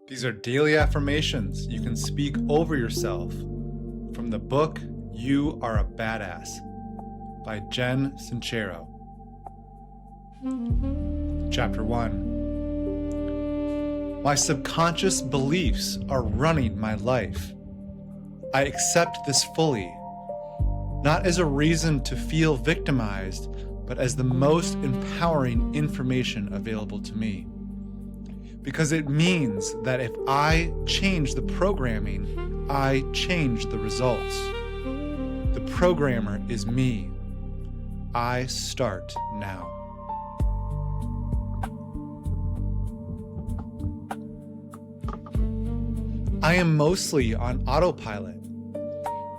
These are daily affirmations you can speak over yourself from the book You Are a Badass by Jen Sincero. Chapter 1. My subconscious beliefs are running my life. I accept this fully, not as a reason to feel victimized, but as the most empowering information available to me. Because it means that if I change the programming, I change the results. The programmer is me. I start now. I am mostly on autopilot.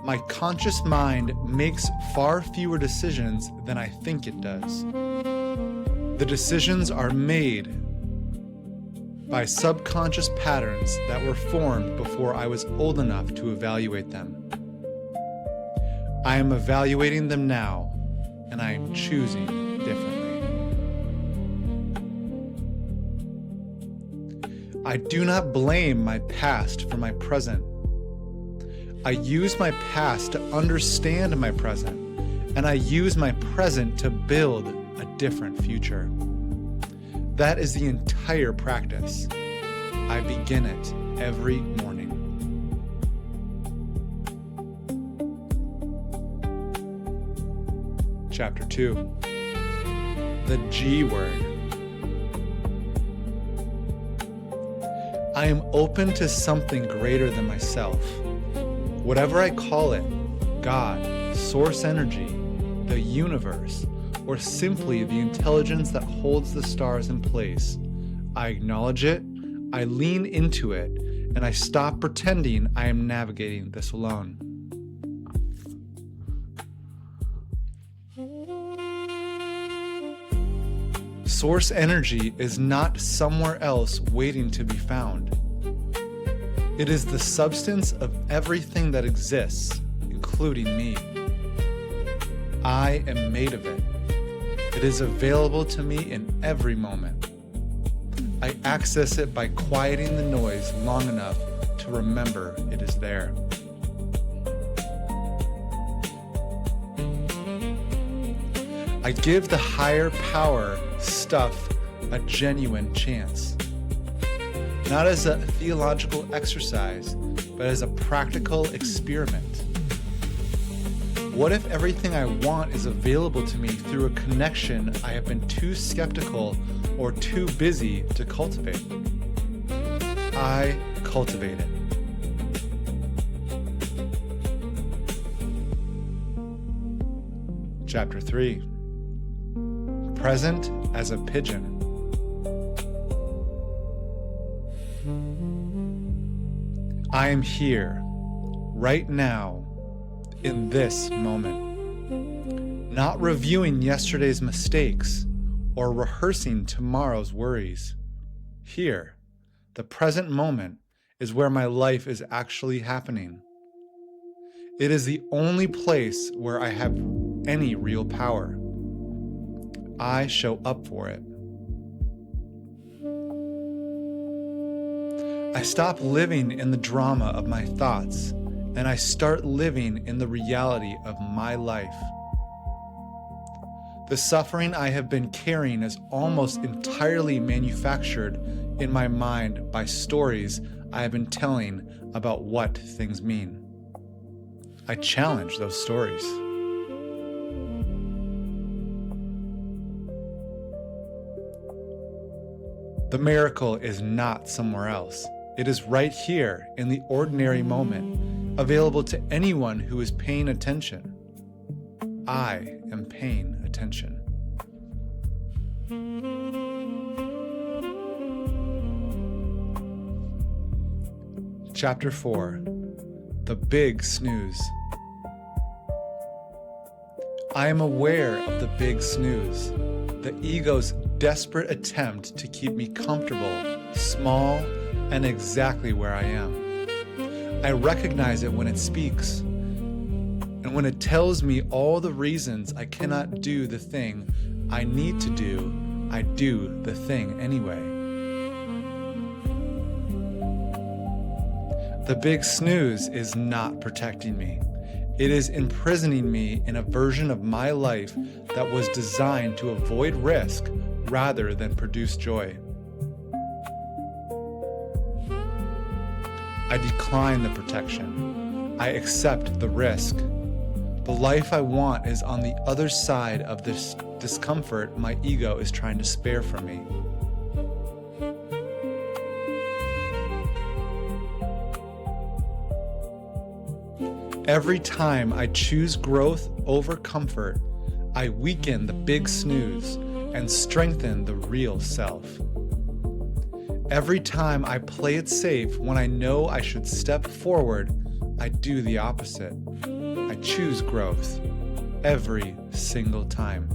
My conscious mind makes far fewer decisions than I think it does. The decisions are made by subconscious patterns that were formed before I was old enough to evaluate them. I am evaluating them now, and I am choosing differently. I do not blame my past for my present. I use my past to understand my present, and I use my present to build a different future. That is the entire practice. I begin it every morning. Chapter 2. The G word. I am open to something greater than myself. Whatever I call it, God, source energy, the universe, or simply the intelligence that holds the stars in place, I acknowledge it, I lean into it, and I stop pretending I am navigating this alone. Source energy is not somewhere else waiting to be found. It is the substance of everything that exists, including me. I am made of it. It is available to me in every moment. I access it by quieting the noise long enough to remember it is there. I give the higher power stuff a genuine chance. Not as a theological exercise, but as a practical experiment. What if everything I want is available to me through a connection I have been too skeptical or too busy to cultivate? I cultivate it. Chapter 3. Present as a pigeon. I am here, right now, in this moment, not reviewing yesterday's mistakes or rehearsing tomorrow's worries. Here, the present moment is where my life is actually happening. It is the only place where I have any real power. I show up for it. I stop living in the drama of my thoughts, and I start living in the reality of my life. The suffering I have been carrying is almost entirely manufactured in my mind by stories I have been telling about what things mean. I challenge those stories. The miracle is not somewhere else. It is right here in the ordinary moment, available to anyone who is paying attention. I am paying attention. Chapter 4. The Big Snooze. I am aware of the big snooze, the ego's desperate attempt to keep me comfortable, small, and exactly where I am. I recognize it when it speaks, and when it tells me all the reasons I cannot do the thing I need to do, I do the thing anyway. The big snooze is not protecting me. It is imprisoning me in a version of my life that was designed to avoid risk rather than produce joy. I decline the protection. I accept the risk. The life I want is on the other side of this discomfort my ego is trying to spare from me. Every time I choose growth over comfort, I weaken the big snooze and strengthen the real self. Every time I play it safe when I know I should step forward, I do the opposite. I choose growth every single time.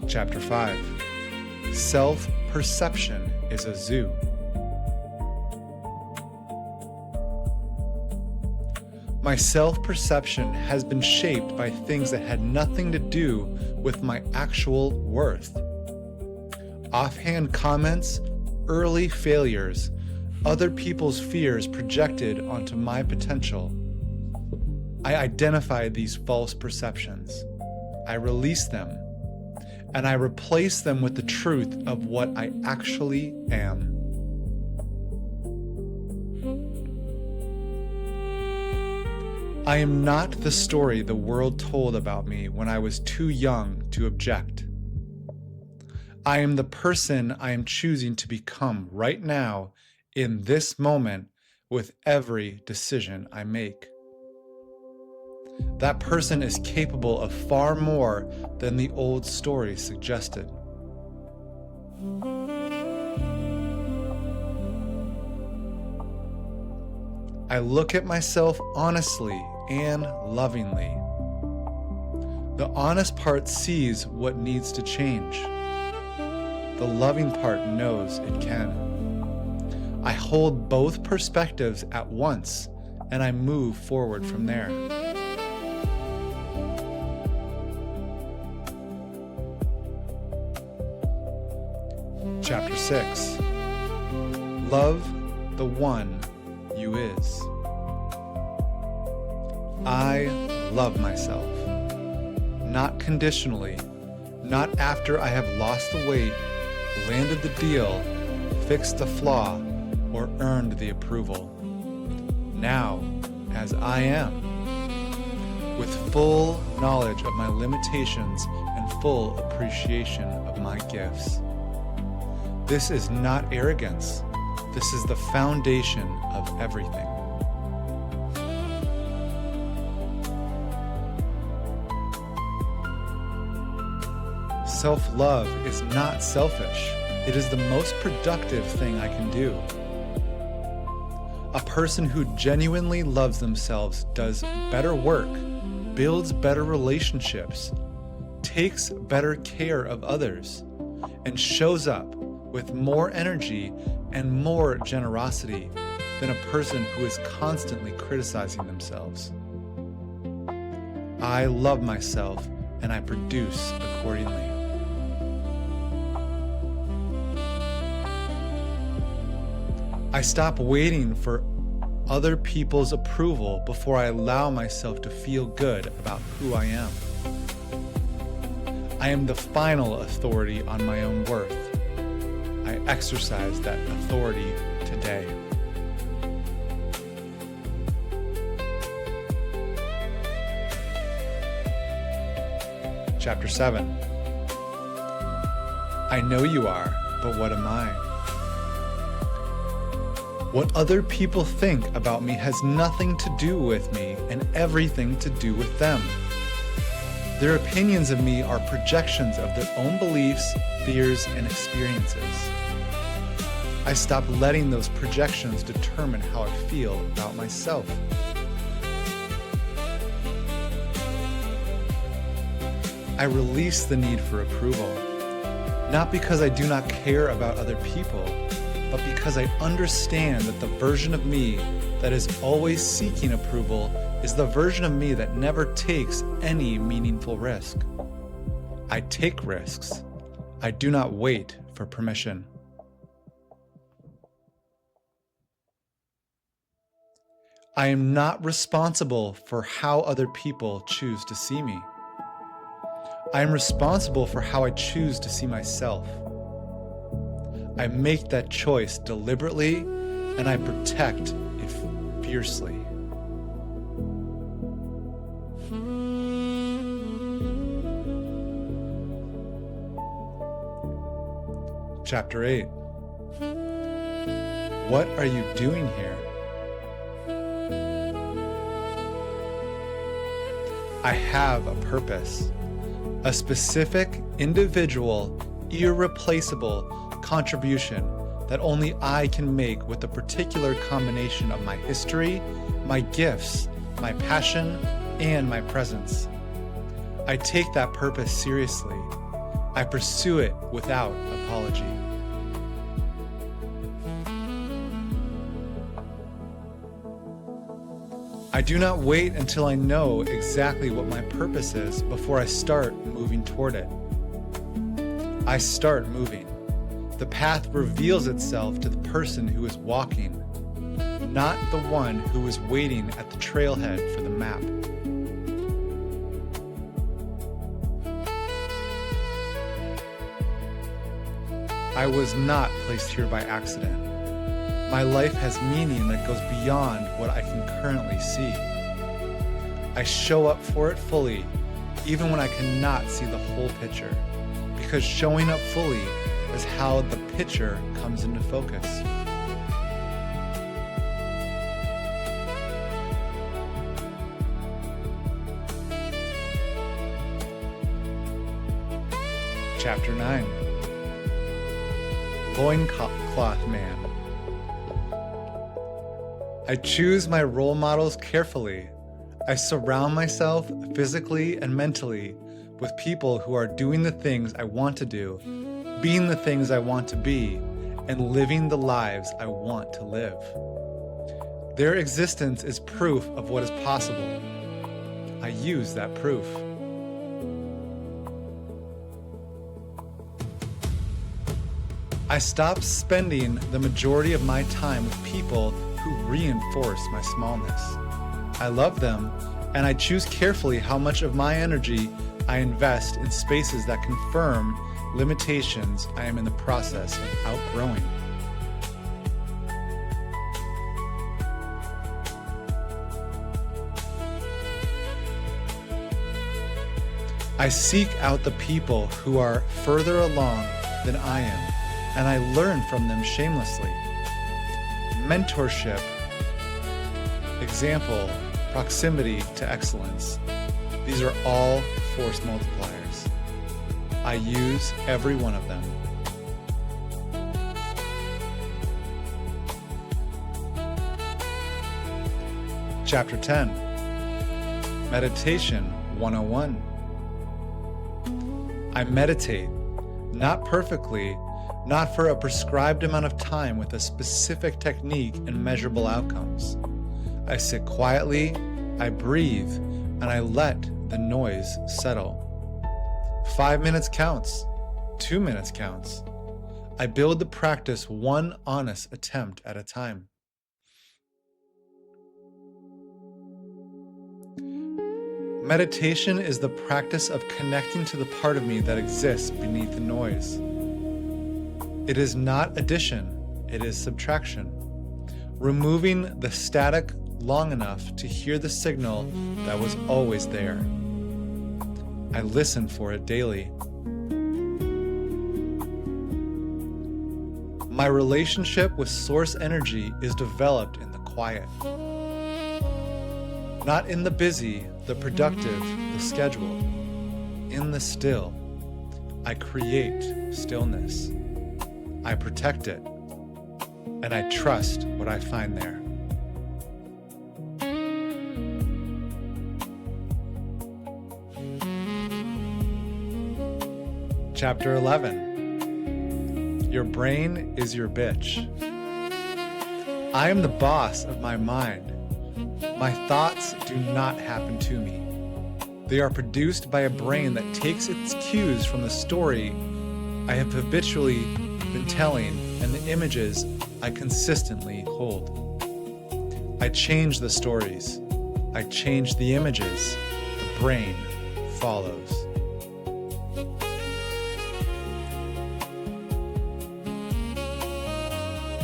Chapter 5. Self-perception is a zoo. My self-perception has been shaped by things that had nothing to do with my actual worth. Offhand comments, early failures, other people's fears projected onto my potential. I identify these false perceptions. I release them, and I replace them with the truth of what I actually am. I am not the story the world told about me when I was too young to object. I am the person I am choosing to become right now, in this moment, with every decision I make. That person is capable of far more than the old story suggested. I look at myself honestly and lovingly. The honest part sees what needs to change. The loving part knows it can. I hold both perspectives at once, and I move forward from there. Chapter 6. Love the one you is. I love myself. Not conditionally, not after I have lost the weight, landed the deal, fixed the flaw, or earned the approval. Now, as I am, with full knowledge of my limitations and full appreciation of my gifts. This is not arrogance. This is the foundation of everything. Self-love is not selfish. It is the most productive thing I can do. A person who genuinely loves themselves does better work, builds better relationships, takes better care of others, and shows up with more energy and more generosity than a person who is constantly criticizing themselves. I love myself and I produce accordingly. I stop waiting for other people's approval before I allow myself to feel good about who I am. I am the final authority on my own worth. I exercise that authority today. Chapter 7. I know you are, but what am I? What other people think about me has nothing to do with me and everything to do with them. Their opinions of me are projections of their own beliefs, fears, and experiences. I stop letting those projections determine how I feel about myself. I release the need for approval, not because I do not care about other people, but because I understand that the version of me that is always seeking approval is the version of me that never takes any meaningful risk. I take risks. I do not wait for permission. I am not responsible for how other people choose to see me. I am responsible for how I choose to see myself. I make that choice deliberately, and I protect it fiercely. Chapter 8. What are you doing here? I have a purpose, a specific, individual, irreplaceable contribution that only I can make with a particular combination of my history, my gifts, my passion, and my presence. I take that purpose seriously. I pursue it without apology. I do not wait until I know exactly what my purpose is before I start moving toward it. I start moving. The path reveals itself to the person who is walking, not the one who is waiting at the trailhead for the map. I was not placed here by accident. My life has meaning that goes beyond what I can currently see. I show up for it fully, even when I cannot see the whole picture, because showing up fully is how the picture comes into focus. Chapter 9. Loincloth Man. I choose my role models carefully. I surround myself physically and mentally with people who are doing the things I want to do, being the things I want to be, and living the lives I want to live. Their existence is proof of what is possible. I use that proof. I stop spending the majority of my time with people who reinforce my smallness. I love them, and I choose carefully how much of my energy I invest in spaces that confirm limitations I am in the process of outgrowing. I seek out the people who are further along than I am, and I learn from them shamelessly. Mentorship, example, proximity to excellence. These are all force multipliers. I use every one of them. Chapter 10. Meditation 101. I meditate, not perfectly, not for a prescribed amount of time with a specific technique and measurable outcomes. I sit quietly, I breathe, and I let the noise settle. 5 minutes counts. 2 minutes counts. I build the practice one honest attempt at a time. Meditation is the practice of connecting to the part of me that exists beneath the noise. It is not addition, it is subtraction. Removing the static long enough to hear the signal that was always there. I listen for it daily. My relationship with source energy is developed in the quiet. Not in the busy, the productive, the scheduled. In the still, I create stillness. I protect it, and I trust what I find there. Chapter 11. Your brain is your bitch. I am the boss of my mind. My thoughts do not happen to me. They are produced by a brain that takes its cues from the story I have habitually been telling and the images I consistently hold. I change the stories. I change the images. The brain follows.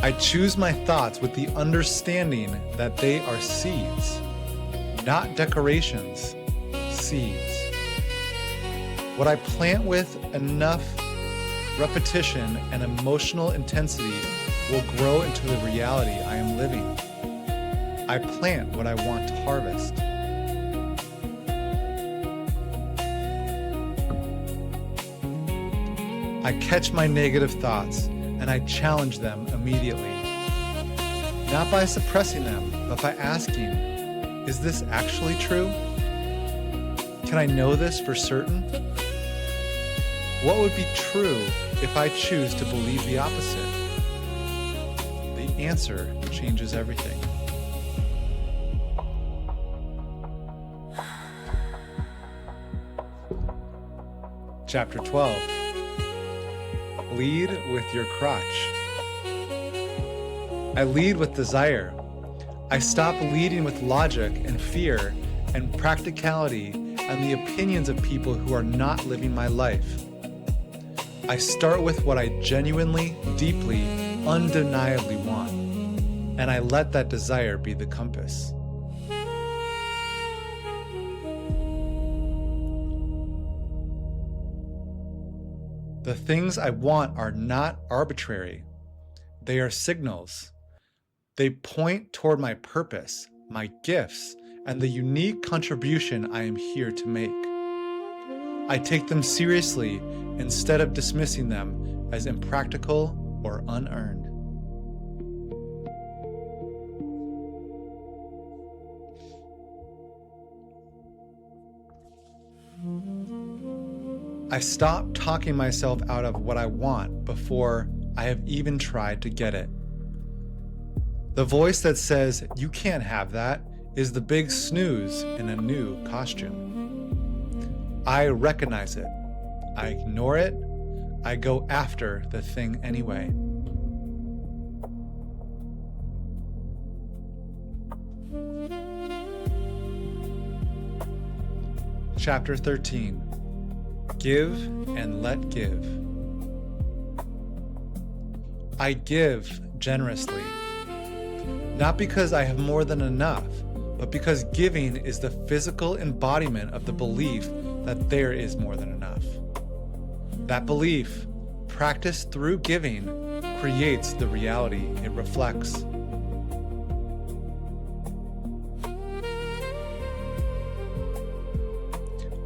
I choose my thoughts with the understanding that they are seeds, not decorations, seeds. What I plant with enough repetition and emotional intensity will grow into the reality I am living. I plant what I want to harvest. I catch my negative thoughts and I challenge them immediately. Not by suppressing them, but by asking, is this actually true? Can I know this for certain? What would be true if I choose to believe the opposite? The answer changes everything. Chapter 12. Lead with your crotch. I lead with desire. I stop leading with logic and fear and practicality and the opinions of people who are not living my life. I start with what I genuinely, deeply, undeniably want, and I let that desire be the compass. The things I want are not arbitrary. They are signals. They point toward my purpose, my gifts, and the unique contribution I am here to make. I take them seriously instead of dismissing them as impractical or unearned. I stop talking myself out of what I want before I have even tried to get it. The voice that says, "You can't have that," is the big snooze in a new costume. I recognize it. I ignore it. I go after the thing anyway. Chapter 13. Give and let give. I give generously, not because I have more than enough, but because giving is the physical embodiment of the belief that there is more than enough. That belief, practiced through giving, creates the reality it reflects.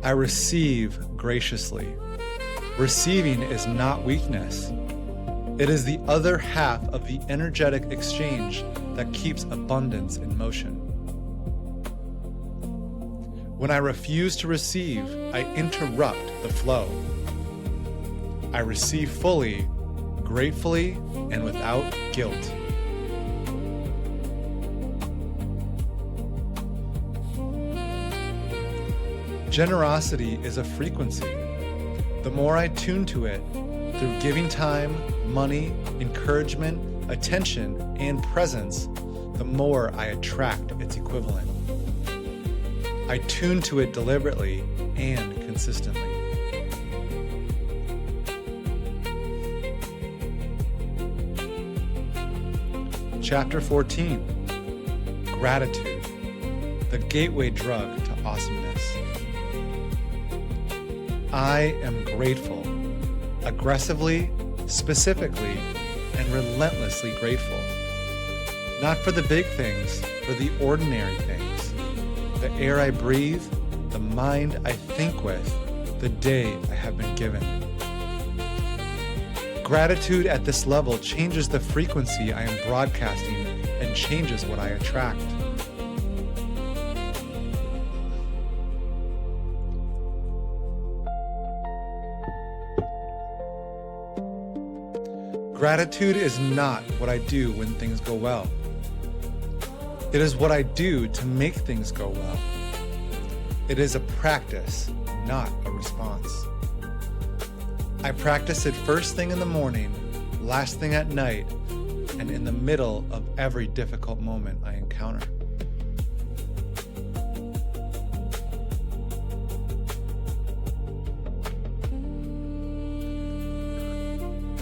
I receive graciously. Receiving is not weakness. It is the other half of the energetic exchange that keeps abundance in motion. When I refuse to receive, I interrupt the flow. I receive fully, gratefully, and without guilt. Generosity is a frequency. The more I tune to it, through giving time, money, encouragement, attention, and presence, the more I attract its equivalent. I tune to it deliberately and consistently. Chapter 14. Gratitude, the gateway drug to awesomeness. I am grateful, aggressively, specifically, and relentlessly grateful. Not for the big things, for the ordinary things. The air I breathe, the mind I think with, the day I have been given. Gratitude at this level changes the frequency I am broadcasting and changes what I attract. Gratitude is not what I do when things go well. It is what I do to make things go well. It is a practice, not a response. I practice it first thing in the morning, last thing at night, and in the middle of every difficult moment I encounter.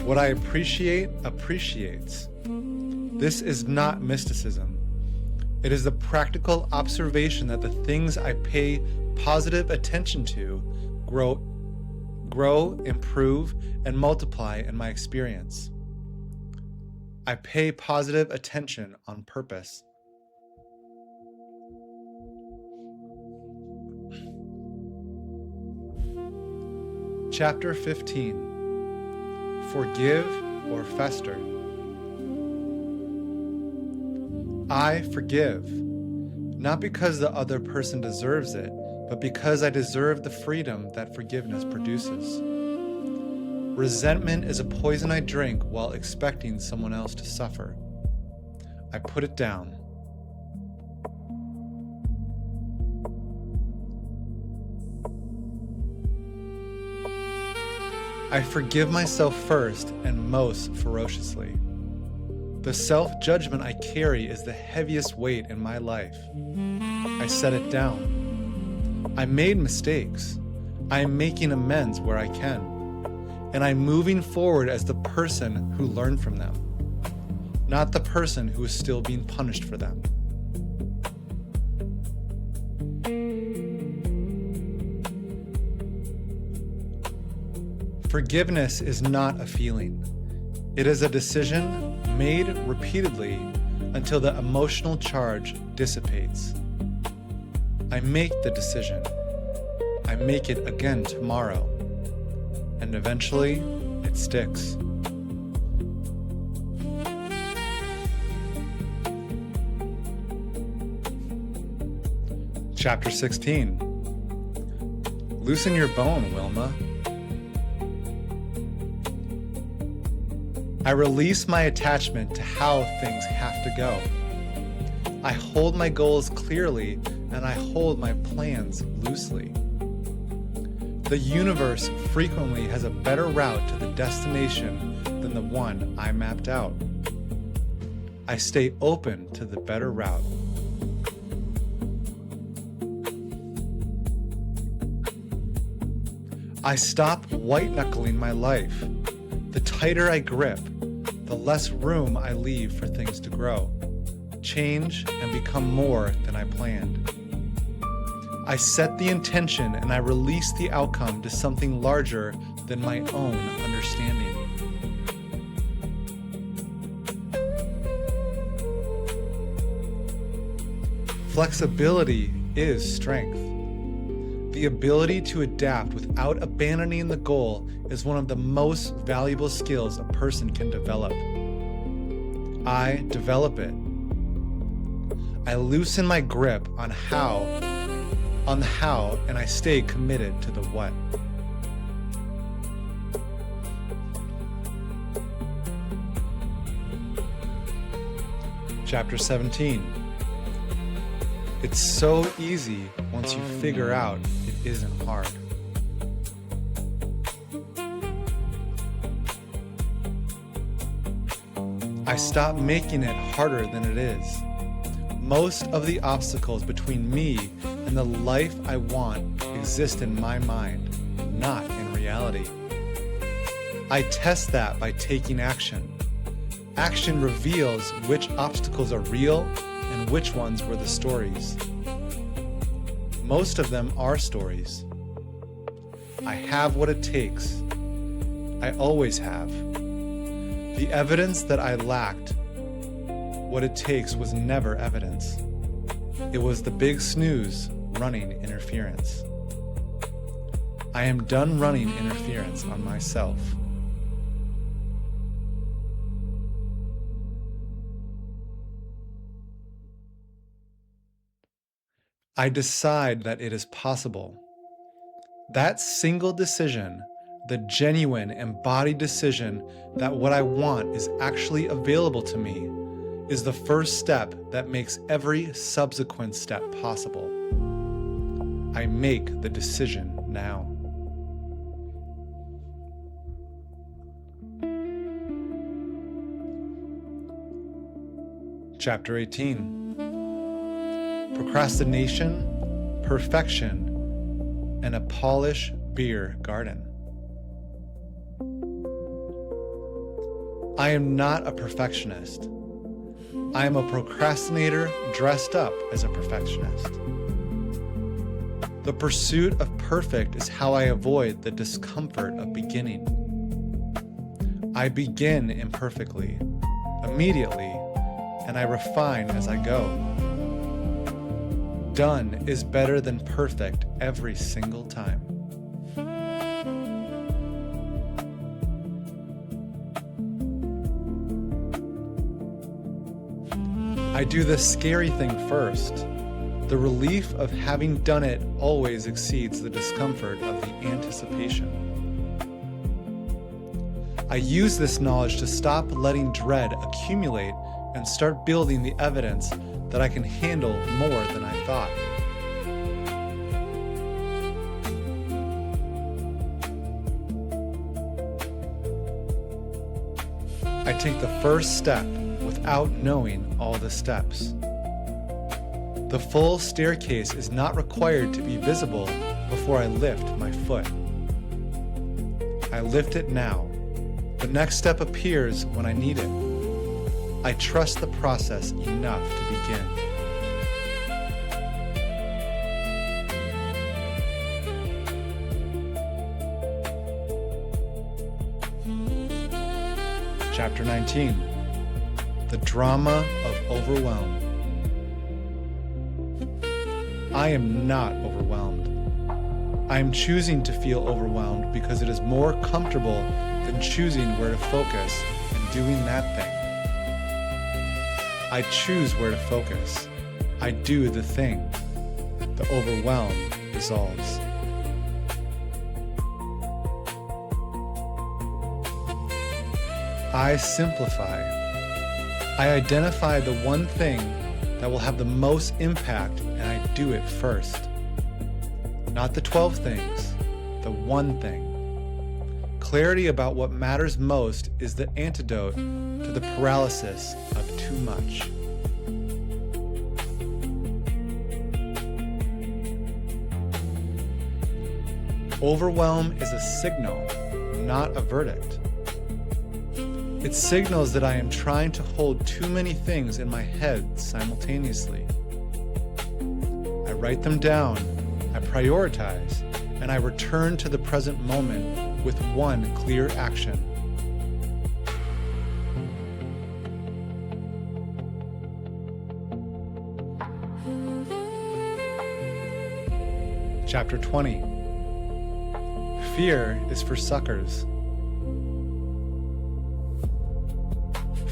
What I appreciate appreciates. This is not mysticism. It is the practical observation that the things I pay positive attention to grow, improve, and multiply in my experience. I pay positive attention on purpose. Chapter 15. Forgive or fester. I forgive, not because the other person deserves it, but because I deserve the freedom that forgiveness produces. Resentment is a poison I drink while expecting someone else to suffer. I put it down. I forgive myself first and most ferociously. The self-judgment I carry is the heaviest weight in my life. I set it down. I made mistakes. I am making amends where I can. And I'm moving forward as the person who learned from them, not the person who is still being punished for them. Forgiveness is not a feeling. It is a decision made repeatedly until the emotional charge dissipates. I make the decision. I make it again tomorrow. And eventually, it sticks. Chapter 16. Loosen your bone, Wilma. I release my attachment to how things have to go. I hold my goals clearly, and I hold my plans loosely. The universe frequently has a better route to the destination than the one I mapped out. I stay open to the better route. I stop white-knuckling my life. The tighter I grip, the less room I leave for things to grow, change, and become more than I planned. I set the intention and I release the outcome to something larger than my own understanding. Flexibility is strength. The ability to adapt without abandoning the goal is one of the most valuable skills a person can develop. I develop it. I loosen my grip on the how, and I stay committed to the what. Chapter 17. It's so easy once you figure out it isn't hard. I stop making it harder than it is. Most of the obstacles between me and the life I want exist in my mind, not in reality. I test that by taking action. Action reveals which obstacles are real and which ones were the stories. Most of them are stories. I have what it takes. I always have. The evidence that I lacked what it takes was never evidence. It was the big snooze running interference. I am done running interference on myself. I decide that it is possible. That single decision, the genuine embodied decision that what I want is actually available to me, is the first step that makes every subsequent step possible. I make the decision now. Chapter 18. Procrastination, perfection, and a Polish beer garden. I am not a perfectionist. I am a procrastinator dressed up as a perfectionist. The pursuit of perfect is how I avoid the discomfort of beginning. I begin imperfectly, immediately, and I refine as I go. Done is better than perfect every single time. I do the scary thing first. The relief of having done it always exceeds the discomfort of the anticipation. I use this knowledge to stop letting dread accumulate and start building the evidence that I can handle more than I thought. I take the first step without knowing all the steps. The full staircase is not required to be visible before I lift my foot. I lift it now. The next step appears when I need it. I trust the process enough to begin. Chapter 19. The drama of overwhelm. I am not overwhelmed. I am choosing to feel overwhelmed because it is more comfortable than choosing where to focus and doing that thing. I choose where to focus. I do the thing. The overwhelm dissolves. I simplify. I identify the one thing that will have the most impact and I do it first. Not the 12 things, the one thing. Clarity about what matters most is the antidote to the paralysis of too much. Overwhelm is a signal, not a verdict. It signals that I am trying to hold too many things in my head simultaneously. I write them down, I prioritize, and I return to the present moment with one clear action. Chapter 20. Fear is for suckers.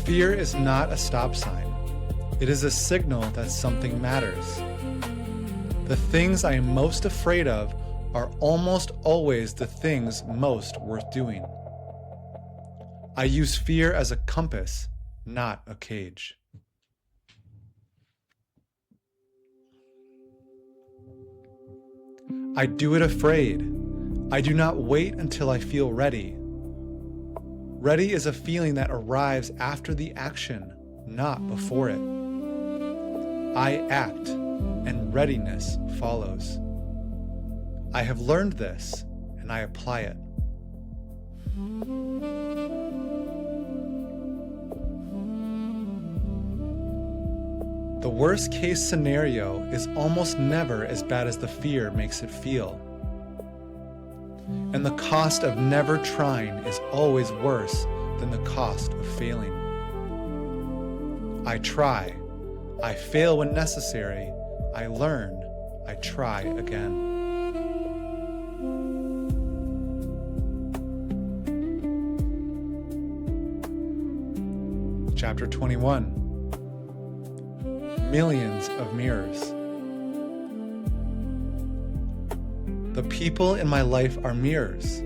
Fear is not a stop sign. It is a signal that something matters. The things I am most afraid of are almost always the things most worth doing. I use fear as a compass, not a cage. I do it afraid. I do not wait until I feel ready. Ready is a feeling that arrives after the action, not before it. I act, and readiness follows. I have learned this, and I apply it. The worst case scenario is almost never as bad as the fear makes it feel. And the cost of never trying is always worse than the cost of failing. I try. I fail when necessary. I learn. I try again. Chapter 21. Millions of mirrors. The people in my life are mirrors.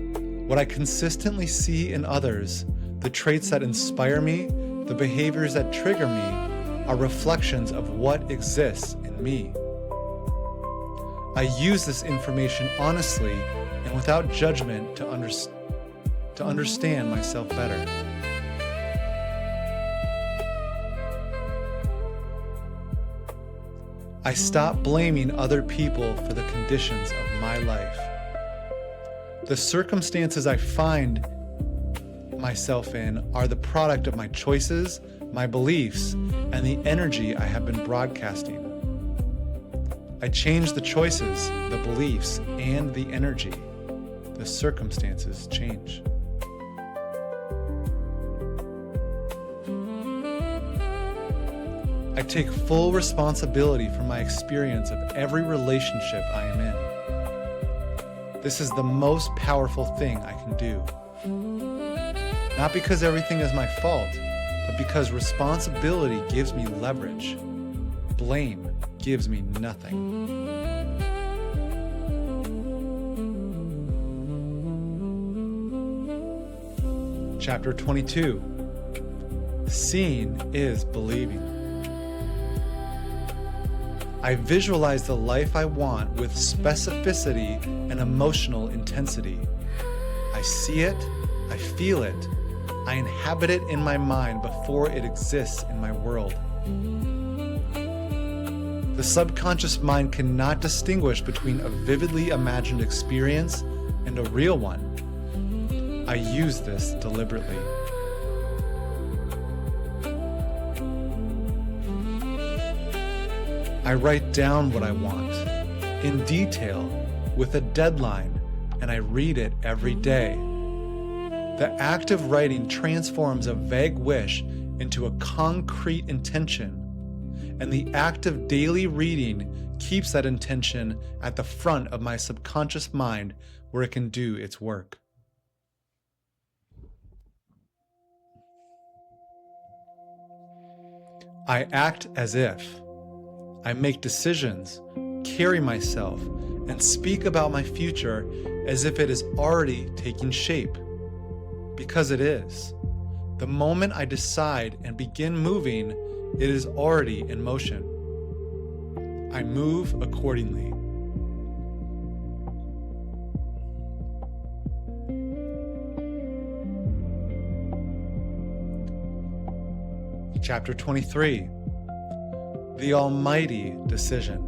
What I consistently see in others, the traits that inspire me, the behaviors that trigger me, are reflections of what exists in me. I use this information honestly and without judgment to understand myself better. I stop blaming other people for the conditions of my life. The circumstances I find myself in are the product of my choices, my beliefs, and the energy I have been broadcasting. I change the choices, the beliefs, and the energy. The circumstances change. I take full responsibility for my experience of every relationship I am in. This is the most powerful thing I can do. Not because everything is my fault, but because responsibility gives me leverage. Blame gives me nothing. Chapter 22. Seeing is believing. I visualize the life I want with specificity and emotional intensity. I see it, I feel it, I inhabit it in my mind before it exists in my world. The subconscious mind cannot distinguish between a vividly imagined experience and a real one. I use this deliberately. I write down what I want, in detail, with a deadline, and I read it every day. The act of writing transforms a vague wish into a concrete intention, and the act of daily reading keeps that intention at the front of my subconscious mind where it can do its work. I act as if. I make decisions, carry myself, and speak about my future as if it is already taking shape. Because it is. The moment I decide and begin moving, it is already in motion. I move accordingly. Chapter 23. The Almighty Decision.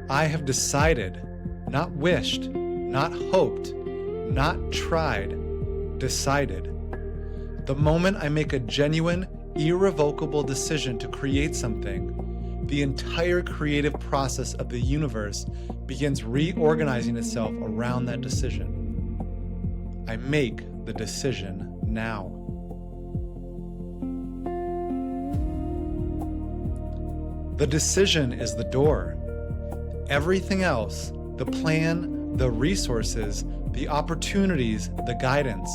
I have decided, not wished, not hoped, not tried, decided. The moment I make a genuine, irrevocable decision to create something, the entire creative process of the universe begins reorganizing itself around that decision. I make the decision now. The decision is the door. Everything else, the plan, the resources, the opportunities, the guidance,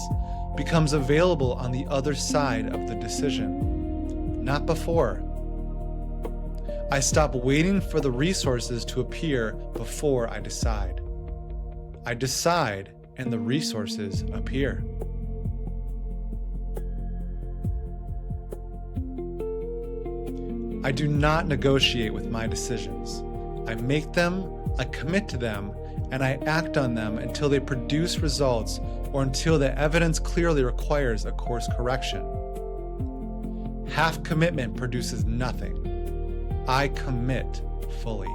becomes available on the other side of the decision, not before. I stop waiting for the resources to appear before I decide. I decide and the resources appear. I do not negotiate with my decisions. I make them, I commit to them, and I act on them until they produce results or until the evidence clearly requires a course correction. Half commitment produces nothing. I commit fully.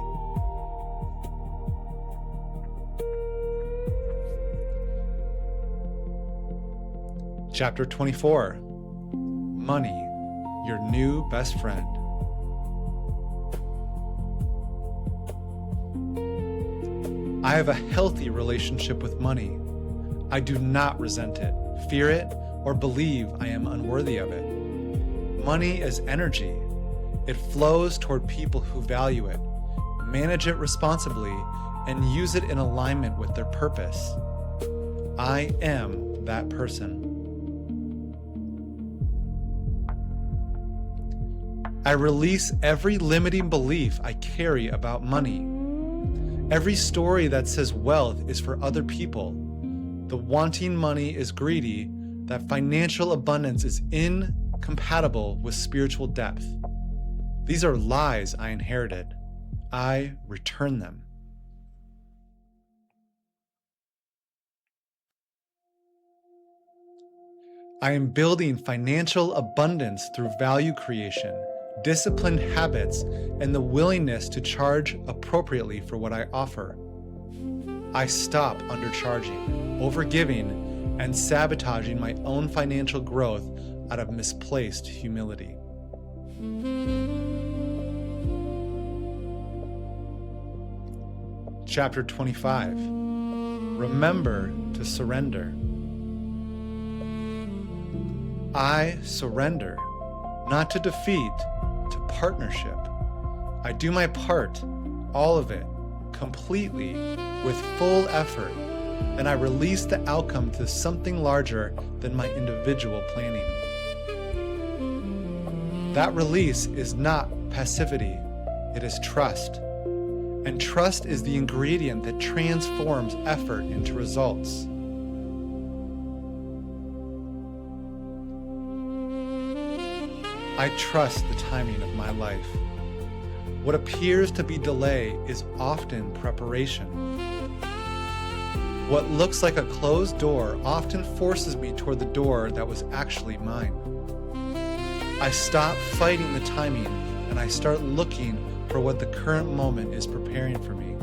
Chapter 24. Money, your new best friend. I have a healthy relationship with money. I do not resent it, fear it, or believe I am unworthy of it. Money is energy. It flows toward people who value it, manage it responsibly, and use it in alignment with their purpose. I am that person. I release every limiting belief I carry about money. Every story that says wealth is for other people, the wanting money is greedy, that financial abundance is incompatible with spiritual depth. These are lies I inherited. I return them. I am building financial abundance through value creation, disciplined habits, and the willingness to charge appropriately for what I offer. I stop undercharging, overgiving, and sabotaging my own financial growth out of misplaced humility. Chapter 25. Remember to surrender. I surrender, not to defeat, to partnership. I do my part, all of it, completely, with full effort, and I release the outcome to something larger than my individual planning. That release is not passivity, it is trust. And trust is the ingredient that transforms effort into results. I trust the timing of my life. What appears to be delay is often preparation. What looks like a closed door often forces me toward the door that was actually mine. I stop fighting the timing and I start looking for what the current moment is preparing for me.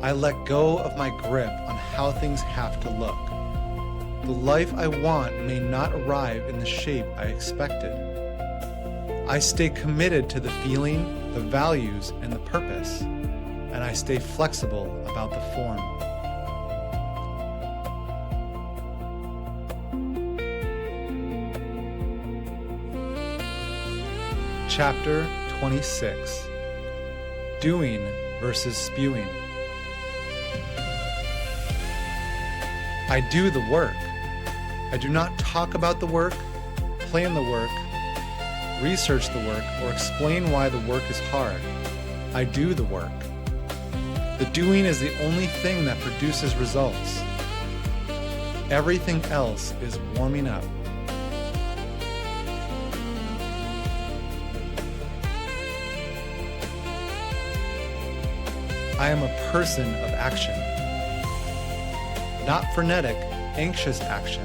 I let go of my grip on how things have to look. The life I want may not arrive in the shape I expected. I stay committed to the feeling, the values, and the purpose, and I stay flexible about the form. Chapter 26. Doing versus spewing. I do the work. I do not talk about the work, plan the work, research the work, or explain why the work is hard. I do the work. The doing is the only thing that produces results. Everything else is warming up. I am a person of action. Not frenetic, anxious action.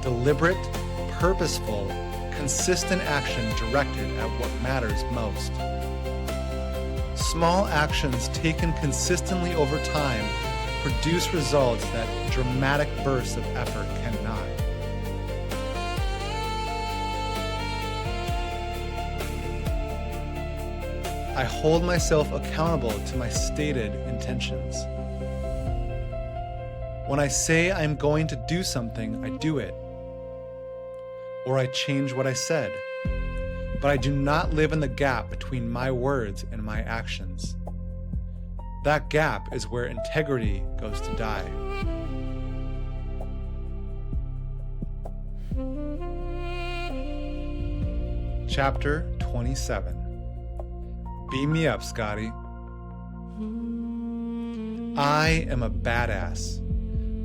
Deliberate, purposeful, consistent action directed at what matters most. Small actions taken consistently over time produce results that dramatic bursts of effort cannot. I hold myself accountable to my stated intentions. When I say I'm going to do something, I do it. Or I change what I said. But I do not live in the gap between my words and my actions. That gap is where integrity goes to die. Chapter 27. Beam me up, Scotty. I am a badass.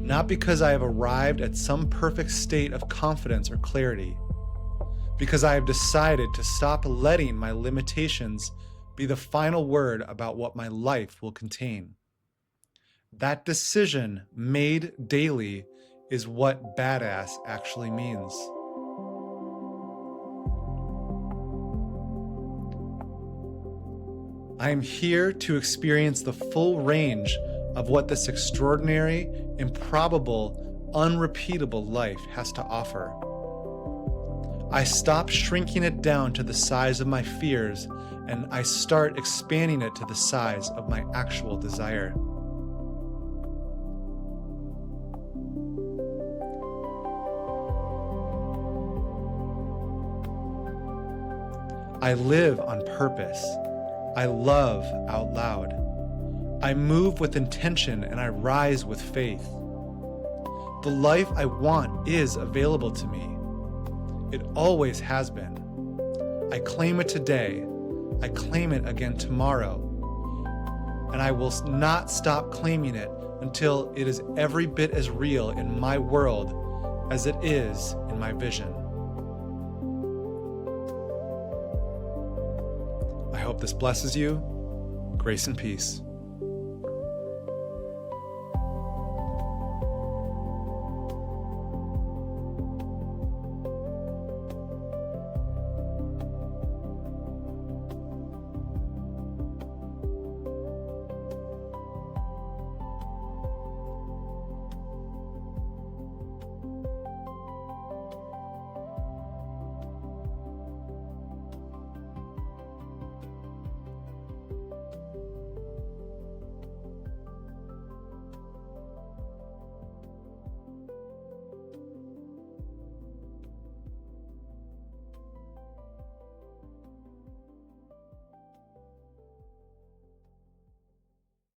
Not because I have arrived at some perfect state of confidence or clarity, because I have decided to stop letting my limitations be the final word about what my life will contain. That decision made daily is what badass actually means. I am here to experience the full range of what this extraordinary, improbable, unrepeatable life has to offer. I stop shrinking it down to the size of my fears, and I start expanding it to the size of my actual desire. I live on purpose. I love out loud. I move with intention and I rise with faith. The life I want is available to me. It always has been. I claim it today. I claim it again tomorrow. And I will not stop claiming it until it is every bit as real in my world as it is in my vision. I hope this blesses you. Grace and peace.